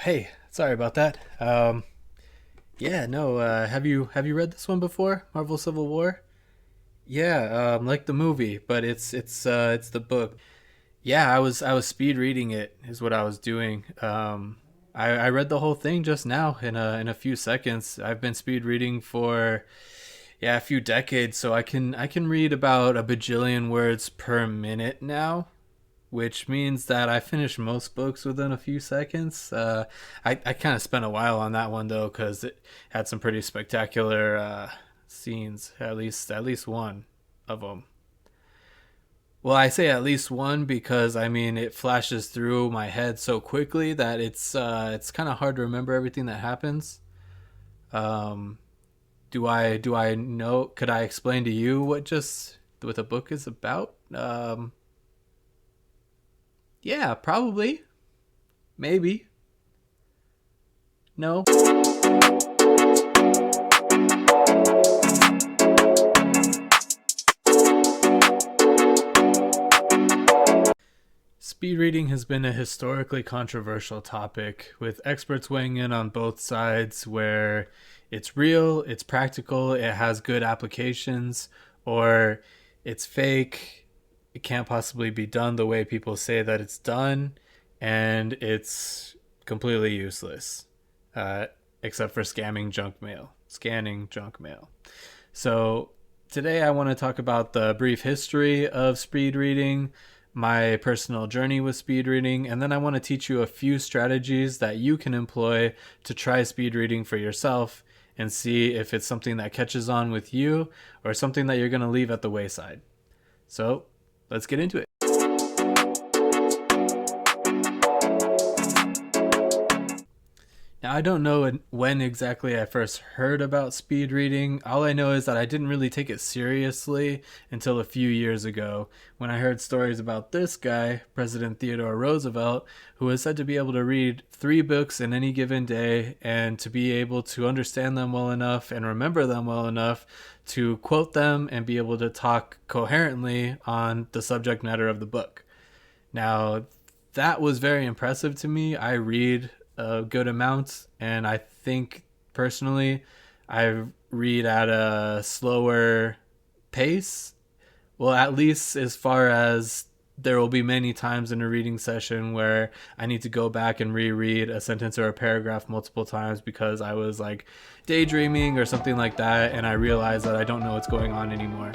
Hey, sorry about that. Yeah, no. Have you read this one before? Marvel Civil War? Yeah, like the movie, but it's the book. Yeah, I was speed reading it is what I was doing. I read the whole thing just now in a few seconds. I've been speed reading for a few decades, so I can read about a bajillion words per minute now, which means that I finish most books within a few seconds. I kind of spent a while on that one though because it had some pretty spectacular scenes. At least one of them. Well, I say at least one because I mean it flashes through my head so quickly that it's kind of hard to remember everything that happens. Um, do I know? Could I explain to you what the book is about? Yeah, probably, maybe. No. Speed reading has been a historically controversial topic, with experts weighing in on both sides where it's real, it's practical, it has good applications, or it's fake, it can't possibly be done the way people say that it's done, and it's completely useless, uh, except for scanning junk mail. So today I want to talk about the brief history of speed reading, my personal journey with speed reading, and then I want to teach you a few strategies that you can employ to try speed reading for yourself and see if it's something that catches on with you or something that you're going to leave at the wayside. So let's get into it. Now, I don't know when exactly I first heard about speed reading. All I know is that I didn't really take it seriously until a few years ago when I heard stories about this guy, President Theodore Roosevelt, who was said to be able to read 3 books in any given day and to be able to understand them well enough and remember them well enough to quote them and be able to talk coherently on the subject matter of the book. Now, that was very impressive to me. I read a good amount, and I think personally, I read at a slower pace. Well, at least as far as there will be many times in a reading session where I need to go back and reread a sentence or a paragraph multiple times because I was like daydreaming or something like that, and I realized that I don't know what's going on anymore.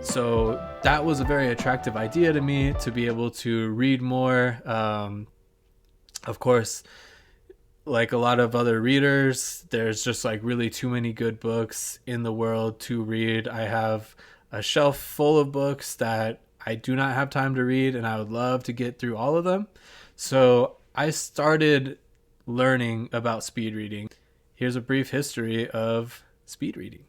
So that was a very attractive idea to me to be able to read more. Of course, like a lot of other readers, there's just like really too many good books in the world to read. I have a shelf full of books that I do not have time to read, and I would love to get through all of them. So I started learning about speed reading. Here's a brief history of speed reading.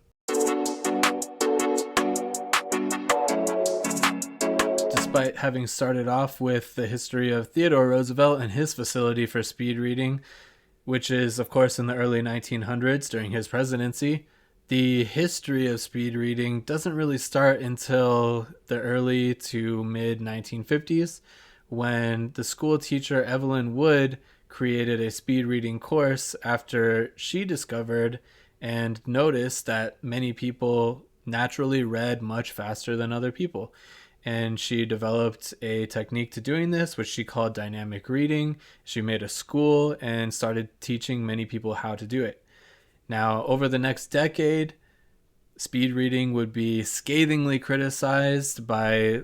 Despite having started off with the history of Theodore Roosevelt and his facility for speed reading, which is, of course, in the early 1900s during his presidency, the history of speed reading doesn't really start until the early to mid 1950s when the school teacher Evelyn Wood created a speed reading course after she discovered and noticed that many people naturally read much faster than other people. And she developed a technique to doing this, which she called dynamic reading. She made a school and started teaching many people how to do it. Now, over the next decade, speed reading would be scathingly criticized by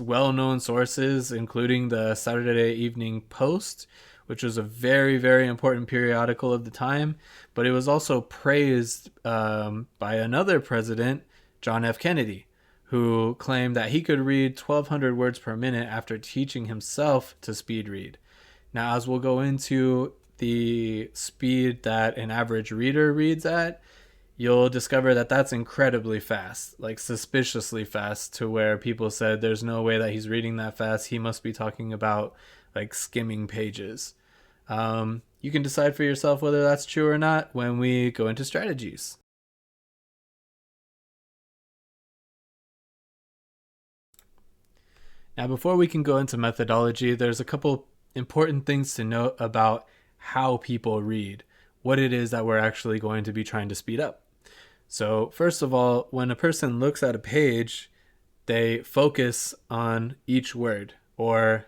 well known sources, including the Saturday Evening Post, which was a very, very important periodical of the time. But it was also praised by another president, John F. Kennedy, who claimed that he could read 1,200 words per minute after teaching himself to speed read. Now, as we'll go into the speed that an average reader reads at, you'll discover that that's incredibly fast, like suspiciously fast, to where people said there's no way that he's reading that fast. He must be talking about like skimming pages. You can decide for yourself whether that's true or not when we go into strategies. Now, before we can go into methodology, there's a couple important things to note about how people read, what it is that we're actually going to be trying to speed up. So, first of all, when a person looks at a page, they focus on each word, or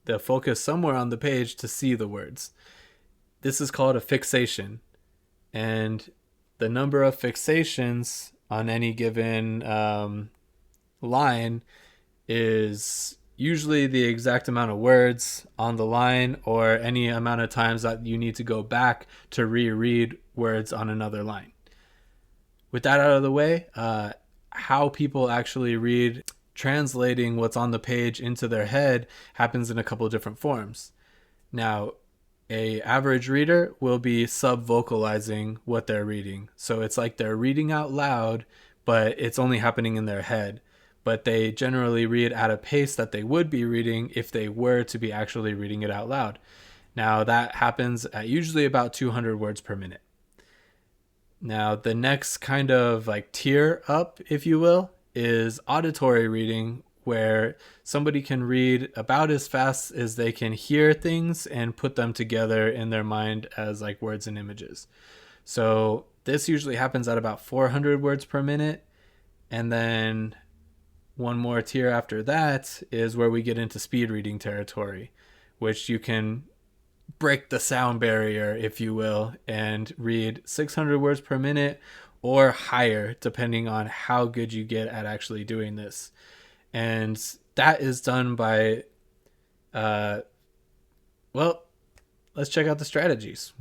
they'll focus somewhere on the page to see the words. This is called a fixation. And the number of fixations on any given line is usually the exact amount of words on the line, or any amount of times that you need to go back to reread words on another line. With that out of the way, how people actually read, translating what's on the page into their head, happens in a couple of different forms. Now, a average reader will be sub-vocalizing what they're reading. So it's like they're reading out loud, but it's only happening in their head. But they generally read at a pace that they would be reading if they were to be actually reading it out loud. Now, that happens at usually about 200 words per minute. Now, the next kind of like tier up, if you will, is auditory reading, where somebody can read about as fast as they can hear things and put them together in their mind as like words and images. So this usually happens at about 400 words per minute. And then one more tier after that is where we get into speed reading territory, which you can break the sound barrier, if you will, and read 600 words per minute or higher, depending on how good you get at actually doing this. And that is done by, well, let's check out the strategies.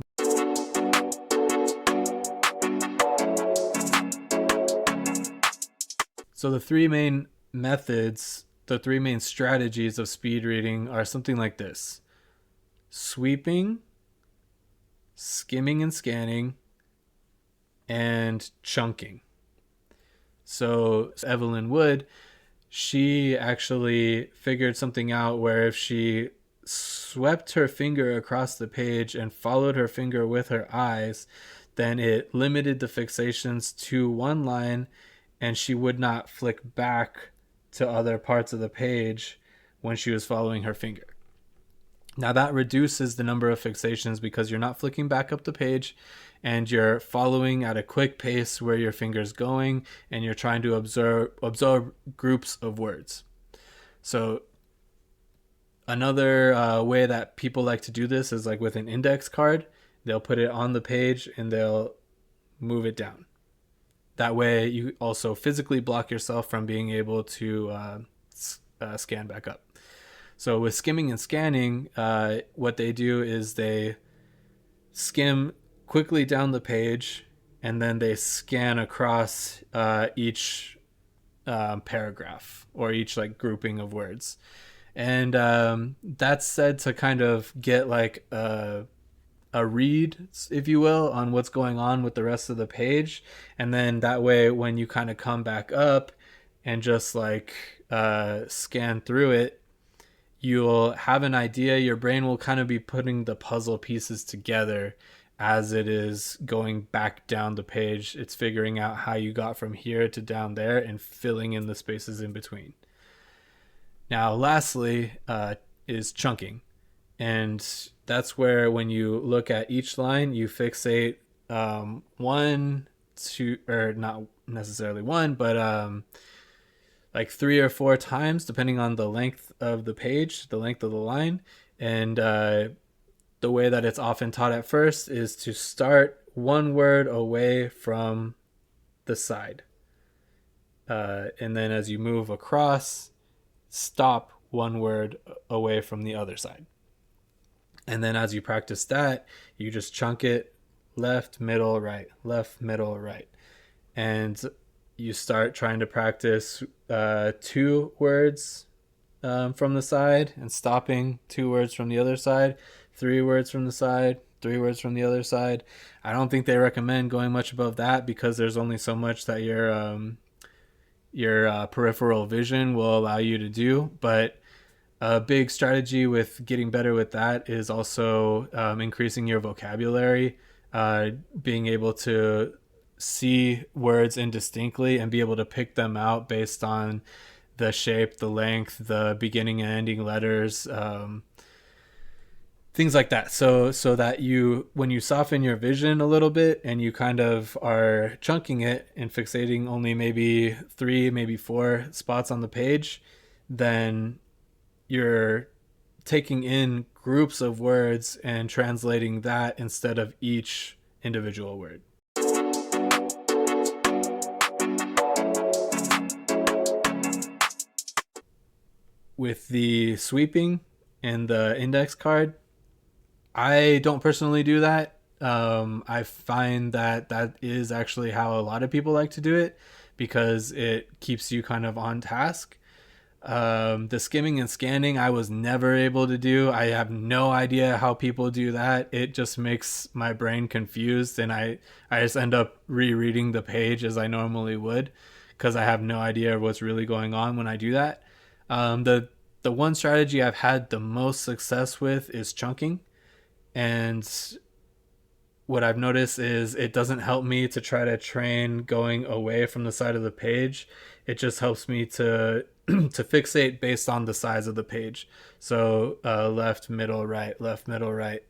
So the three main methods, the three main strategies of speed reading are something like this: sweeping, skimming and scanning, and chunking. So Evelyn Wood, she actually figured something out where if she swept her finger across the page and followed her finger with her eyes, then it limited the fixations to one line, and she would not flick back to other parts of the page when she was following her finger. Now that reduces the number of fixations because you're not flicking back up the page and you're following at a quick pace where your finger's going, and you're trying to absorb groups of words. So another way that people like to do this is like with an index card. They'll put it on the page and they'll move it down. That way you also physically block yourself from being able to scan back up. So with skimming and scanning, what they do is they skim quickly down the page, and then they scan across each paragraph or each like grouping of words. And that's said to kind of get like a read, if you will, on what's going on with the rest of the page. And then that way, when you kind of come back up and just like scan through it, you'll have an idea. Your brain will kind of be putting the puzzle pieces together as it is going back down the page. It's figuring out how you got from here to down there and filling in the spaces in between. Now, lastly, is chunking. And that's where when you look at each line, you fixate one, two, or not necessarily one, but like 3 or 4 times, depending on the length of the page, the length of the line. And the way that it's often taught at first is to start one word away from the side. And then as you move across, stop one word away from the other side. And then as you practice that, you just chunk it left, middle, right, left, middle, right. And you start trying to practice 2 words from the side and stopping 2 words from the other side, 3 words from the side, 3 words from the other side. I don't think they recommend going much above that because there's only so much that your peripheral vision will allow you to do. But a big strategy with getting better with that is also increasing your vocabulary, being able to see words indistinctly and be able to pick them out based on the shape, the length, the beginning and ending letters, things like that. So that you, when you soften your vision a little bit and you kind of are chunking it and fixating only maybe 3, maybe 4 spots on the page, then you're taking in groups of words and translating that instead of each individual word. With the sweeping and the index card, I don't personally do that. I find that that is actually how a lot of people like to do it because it keeps you kind of on task. The skimming and scanning, I was never able to do. I have no idea how people do that. It just makes my brain confused, and I just end up rereading the page as I normally would because I have no idea what's really going on when I do that. The one strategy I've had the most success with is chunking, and what I've noticed is it doesn't help me to try to train going away from the side of the page. It just helps me to to fixate based on the size of the page. So left, middle, right, left, middle, right.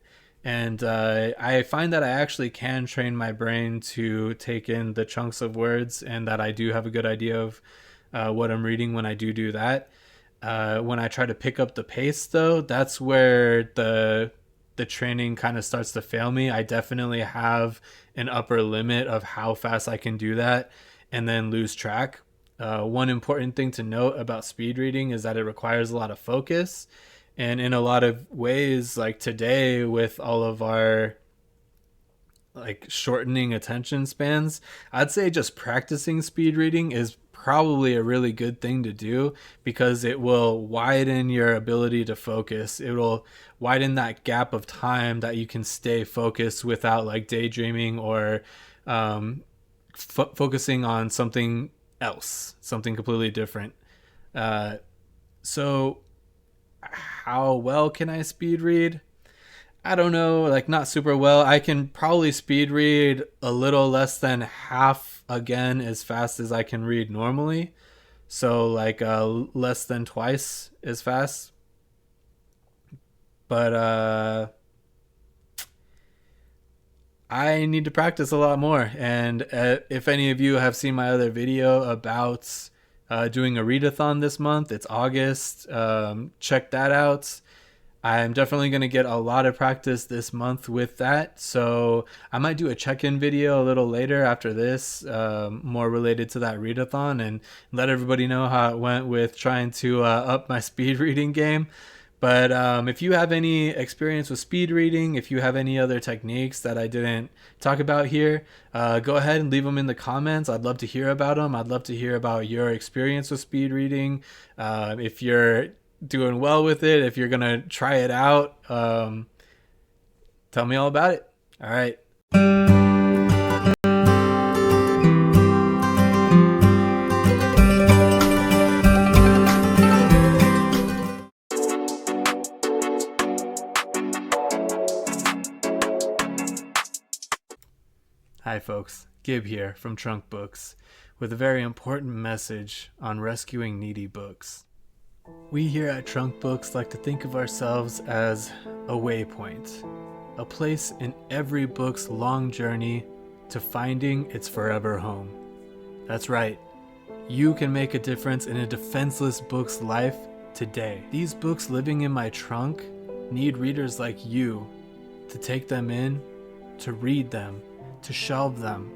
And I find that I actually can train my brain to take in the chunks of words, and that I do have a good idea of what I'm reading when I do that. When I try to pick up the pace, though, that's where the training kind of starts to fail me. I definitely have an upper limit of how fast I can do that and then lose track. One important thing to note about speed reading is that it requires a lot of focus. And in a lot of ways, like today, with all of our like shortening attention spans, I'd say just practicing speed reading is probably a really good thing to do because it will widen your ability to focus. It will widen that gap of time that you can stay focused without like daydreaming or focusing on something else, something completely different. So how well can I speed read? I don't know, like not super well. I can probably speed read a little less than half again as fast as I can read normally. So like less than twice as fast. But I need to practice a lot more. And if any of you have seen my other video about doing a readathon this month, it's August. Check that out. I'm definitely going to get a lot of practice this month with that. So I might do a check-in video a little later after this, more related to that readathon, and let everybody know how it went with trying to up my speed reading game. But if you have any experience with speed reading, if you have any other techniques that I didn't talk about here, go ahead and leave them in the comments. I'd love to hear about them. I'd love to hear about your experience with speed reading. If you're doing well with it, if you're gonna try it out, tell me all about it. All right. Hi folks, Gib here from Trunk Books with a very important message on rescuing needy books. We here at Trunk Books like to think of ourselves as a waypoint, a place in every book's long journey to finding its forever home. That's right, you can make a difference in a defenseless book's life today. These books living in my trunk need readers like you to take them in, to read them, to shelve them,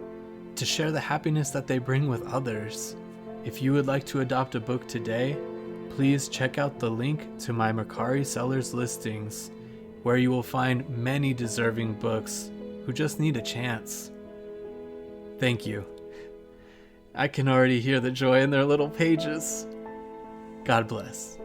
to share the happiness that they bring with others. If you would like to adopt a book today, please check out the link to my Mercari sellers listings, where you will find many deserving books who just need a chance. Thank you. I can already hear the joy in their little pages. God bless.